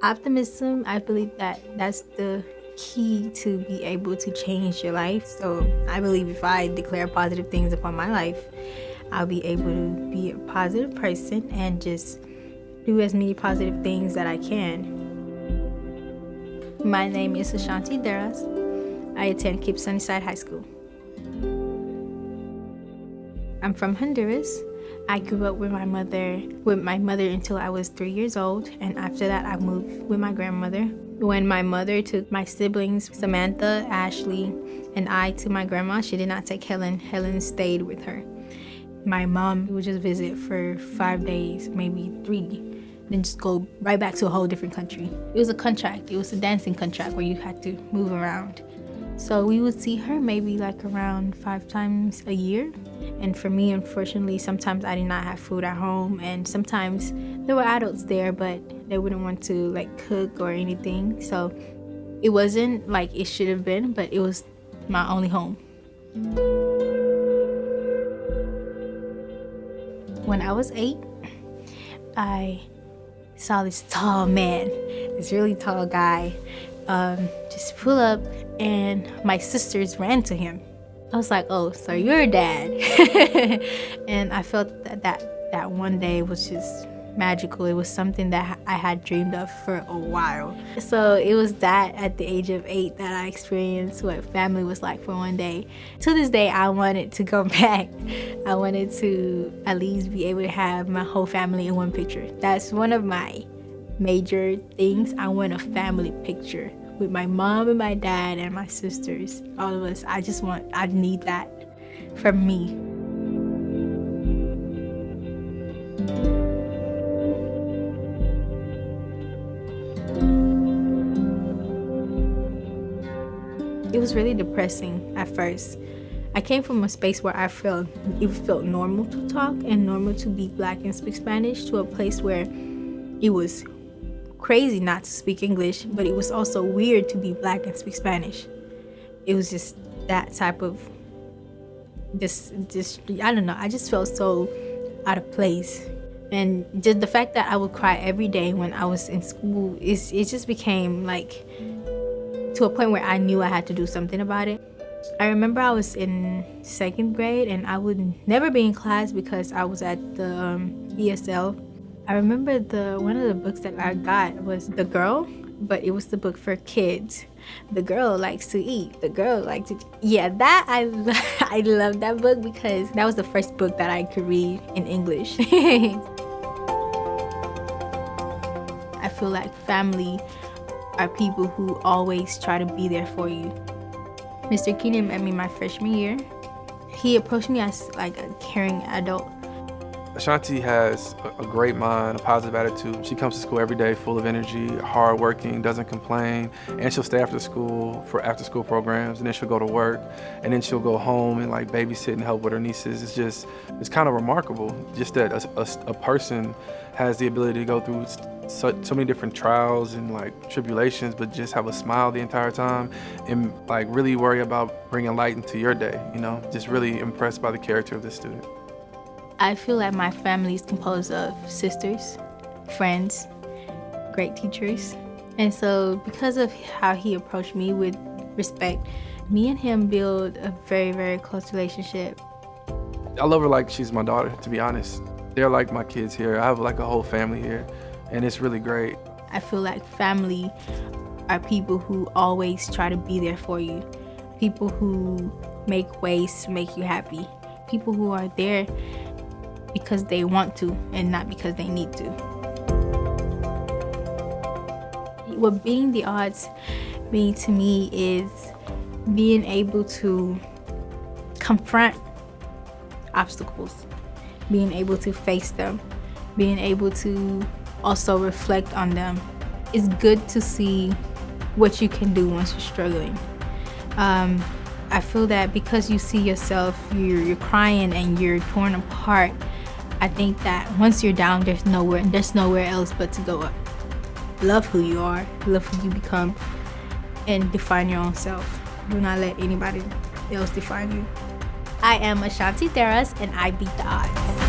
Optimism, I believe that that's the key to be able to change your life. So I believe if I declare positive things upon my life, I'll be able to be a positive person and just do as many positive things that I can. My name is Asanthi Deras. I attend Cape Sunnyside High School. I'm from Honduras. I grew up with my mother until I was 3 years old, and after that I moved with my grandmother. When my mother took my siblings, Samantha, Ashley, and I to my grandma, she did not take Helen. Helen stayed with her. My mom would just visit for 5 days, maybe 3, then just go right back to a whole different country. It was a contract. It was a dancing contract where you had to move around. So we would see her maybe like around 5 times a year. And for me, unfortunately, sometimes I did not have food at home, and sometimes there were adults there, but they wouldn't want to like cook or anything. So it wasn't like it should have been, but it was my only home. When I was 8, I saw this tall man, this really tall guy, just pull up, and my sisters ran to him. I was like, oh, so you're dad. And I felt that one day was just magical. It was something that I had dreamed of for a while. So it was that at the age of 8 that I experienced what family was like for one day. To this day, I wanted to go back. I wanted to at least be able to have my whole family in one picture. That's one of my major things. I want a family picture with my mom and my dad and my sisters, all of us. I need that for me. It was really depressing at first. I came from a space where it felt normal to talk and normal to be Black and speak Spanish, to a place where it was crazy not to speak English, but it was also weird to be Black and speak Spanish. It was just that type of just I don't know, I just felt so out of place. And just the fact that I would cry every day when I was in school, it just became like to a point where I knew I had to do something about it. I remember I was in 2nd grade and I would never be in class because I was at the ESL. I remember one of the books that I got was The Girl, but it was the book for kids. The girl likes to eat. The girl likes to... Yeah, that I love that book because that was the first book that I could read in English. I feel like family are people who always try to be there for you. Mr. Keenan met me my freshman year. He approached me as like a caring adult. Asanthi has a great mind, a positive attitude. She comes to school every day full of energy, hardworking, doesn't complain, and she'll stay after school for after-school programs, and then she'll go to work, and then she'll go home and like babysit and help with her nieces. It's kind of remarkable just that a person has the ability to go through so many different trials and like tribulations, but just have a smile the entire time and like really worry about bringing light into your day, you know? Just really impressed by the character of this student. I feel like my family is composed of sisters, friends, great teachers. And so because of how he approached me with respect, me and him build a very, very close relationship. I love her like she's my daughter, to be honest. They're like my kids here. I have like a whole family here, and it's really great. I feel like family are people who always try to be there for you. People who make ways to make you happy. People who are there because they want to and not because they need to. What being the odds mean to me is being able to confront obstacles, being able to face them, being able to also reflect on them. It's good to see what you can do once you're struggling. I feel that because you see yourself, you're crying and you're torn apart, I think that once you're down, there's nowhere else but to go up. Love who you are, love who you become, and define your own self. Do not let anybody else define you. I am Asanthi Deras, and I beat the odds.